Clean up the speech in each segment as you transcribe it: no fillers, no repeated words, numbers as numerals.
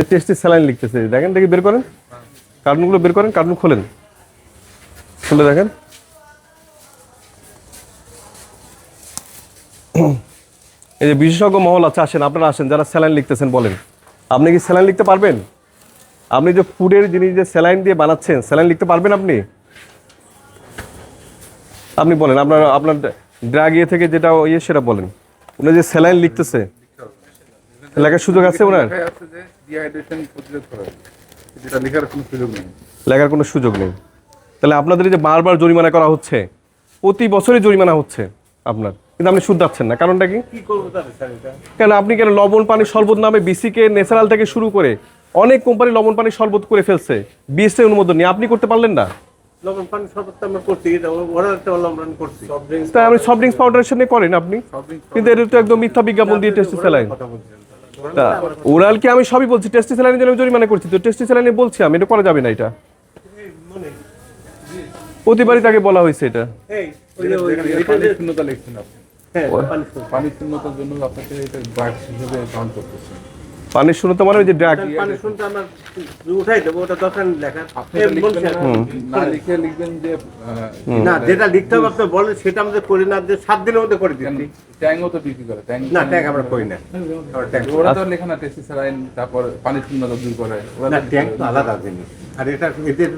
Tasty saline লিখতেছে, দেখেন দেখি বের করেন, কার্টুনগুলো বের করেন, কার্টুন খোলেন, খুলে দেখেন। এই যে বিশেষজ্ঞ মহল আছে, আসেন আপনারা আসেন, যারা স্যালাইন লিখতেছেন বলেন, আপনি কি স্যালাইন লিখতে পারবেন? আপনি যে ফুডের জিনিস যে স্যালাইন দিয়ে বানাচ্ছেন, স্যালাইন লিখতে পারবেন আপনি? আপনি বলেন, আপনার ড্রাগ ইয়ে থেকে যেটা ইয়ে সেটা বলেন। উনি যে স্যালাইন লিখতেছে, লেখার সুযোগ আছে ওনার? লেখার কোনো সুযোগ নেই। তাহলে আপনাদের যে বারবার জরিমানা করা হচ্ছে, প্রতি বছরই জরিমানা হচ্ছে আপনার, কিন্তু আপনি শুধরাচ্ছেন না, কারণটা কি? কেন আপনি কেন লবণ পানি শরবত নামে বিসিকে ন্যাচারাল থেকে শুরু করে অনেক কোম্পানি লবণ পানি শরবত করে ফেলছে, বিএসটি অনুমোদন নিয়ে, আপনি করতে পারলেন না? লবণ পানি শরবত আমরা করছি, ওরা একটা লবণ করছি। তাই আপনি সফট ড্রিঙ্কস পাউডারের সাথে করেন আপনি, কিন্তু এটা তো একদম মিথ্যা বিজ্ঞাপন দিয়ে টেস্টি স্যালাইন। তা ওরাল কি আমি সবই বলছি, টেস্টি স্যালাইনের জন্য জরিমানা করছি, তো টেস্টি স্যালাইনে বলছি আমি, এটা করা যাবে না, এটা প্রতিবারই তাকে বলা হয়েছে এটা। পানির শূন্যতার জন্য আপনাকে এটা ড্রাগ হিসেবে কাউন্ট করতেছে। পানির শূন্যতা মানে ওই যে ড্রাগ, পানির শূন্যতা আমরা উঠাই দেবো, ওটা দরকার লেখা না লিখে লিখবেন যে না, যেটা লিখতে হবে আপনি বলেন, সেটা আমাদের করি না, যে 7 দিনের মধ্যে করে দিচ্ছি। ট্যাঙ্গও তো বিক্রি করে, ট্যাঙ্গ না, ট্যাঙ্ক আমরা করি না। ওরা তো লেখা না টেস্টি স্যালাইন, তারপর পানির শূন্যতা দূর করে, না, ট্যাঙ্ক তো আলাদা জিনিস। আর এটা এদের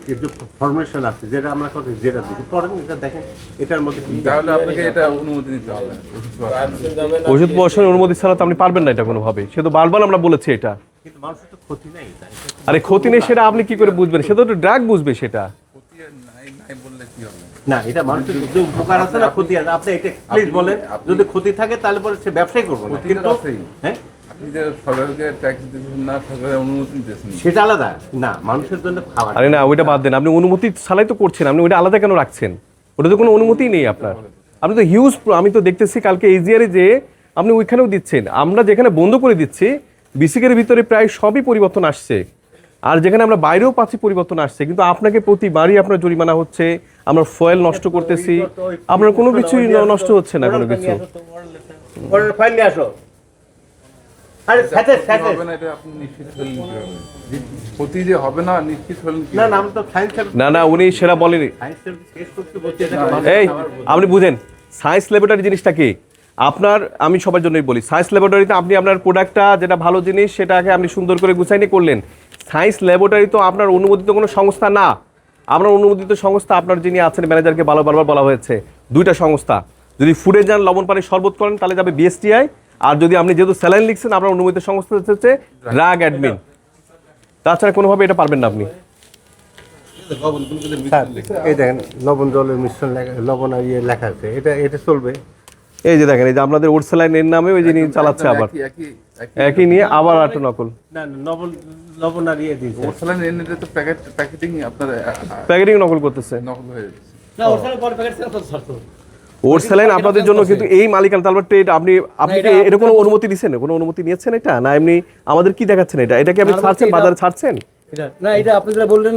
যে ফরমেশন আছে, যেটা আমরা করি, যেটা দিচ্ছি পড়েন, এটা দেখেন, এটার মধ্যে তাহলে আপনাকে এটা অনুমতি নিতে হবে। ওষুধ প্রশাসনের অনুমতি ছাড়া তো আপনি পারবেন না এটা কোনোভাবে, সে তো বারবার আমরা বলেছি এটা। কিন্তু মানুষের তো ক্ষতি নাই। আরে ক্ষতি নেই সেটা আপনি কি করে বুঝবেন? সে তো ড্রাগ বুঝবে সেটা। নাই বললে কি হবে? না, এটা মানুষের যে উপকার আছে না ক্ষতি আছে, আপনি এটা প্লিজ বলেন। যদি ক্ষতি থাকে তাহলে পরে সে ব্যবসায় করবে না, কিন্তু হ্যাঁ আপনি যে সরকারকে ট্যাক্স দিচ্ছেন না, সরকারের অনুমতি দিচ্ছেন, সেটা আলাদা না, মানুষের জন্য খাবার। আরে না, ওইটা বাদ দেন, আপনি অনুমতি ছাড়াই তো করছেন, আপনি ওইটা আলাদা কেন রাখছেন? ওটা তো কোনো অনুমতিই নেই আপনার। আপনি তো হিউজ, আমি তো দেখতেছি কালকে এজিআরে যে আপনি ওইখানেও দিচ্ছেন, আমরা যেখানে বন্ধ করে দিচ্ছি বিসিকের ভিতরে প্রায় সবই পরিবর্তন আসছে, আর যেখানে আমরা বাইরেও পাচ্ছি পরিবর্তন আসছে, কিন্তু আপনাকে প্রতিবারই আপনার জরিমানা হচ্ছে, আমরা ফয়েল নষ্ট করতেছি, আপনার কোনো কিছুই নষ্ট হচ্ছে না, কোনো কিছু। ফাইল নিয়ে আসো। আরে সাথে সাথে হবে না, এটা আপনি নিশ্চিত হলেন কিভাবে? ক্ষতি যে হবে না নিশ্চিত হলেন কি? না না, আমি তো সায়েন্স না উনি সেটা বলেনি। শেষ করতে বলছি, এটা এই আপনি বুঝেন সায়েন্স ল্যাবরেটরি জিনিসটা কি আপনার, আমি সবার জন্যই বলি, সায়েন্স ল্যাবরেটরিতে আপনি আপনার প্রোডাক্টটা যেটা ভালো জিনিস সেটাকে আপনি সুন্দর করে গুছাইনি করলেন। সায়েন্স ল্যাবরেটরি তো আপনার অনুমোদিত কোনো সংস্থা না, আপনার অনুমোদিত সংস্থা আপনার যিনি আছেন ম্যানেজারকে বারবার বলা হয়েছে, 2টা সংস্থা। যদি ফুডে যান লবণ পানি শরবত করেন তাহলে যাবে বিএসটিআই, আর যদি আপনি যেহেতু স্যালাইন লিখছেন আপনার অনুমোদিত সংস্থা হচ্ছে ড্রাগ অ্যাডমিন, তাছাড়া কোনোভাবে এটা পারবেন না আপনি। এই দেখেন লবণ জলের মিশ্রণ লবণ আর ইয়ে লেখা আছে, এটা চলবে। এই যে দেখেন, এই যে আপনাদের ওট স্যালাইনের নামে ওই যিনি চালাচ্ছে, আবার একই নিয়ে আবার একটা নকল। না লবণ আর ইয়ে দিয়েছে, ওরসালান এনে তো প্যাকেটিং আপনার প্যাকেটিং নকল করতেছে। নকল হয়ে যাচ্ছে। না ওরসালান পরে প্যাকেট সেল করতে ছাড়তো। ওট স্যালাইন আপনাদের জন্য, কিন্তু এই মালিকানা তালবার ট্রেড আপনি কি এটা কোনো অনুমতি দিয়েছেন, কোনো অনুমতি নিয়েছেন এটা না এমনি আমাদের কি দেখাচ্ছেন? এটা কি আপনি ছাড়ছেন, বাজারে ছাড়ছেন? এটা না, এটা আপনি যেটা বললেন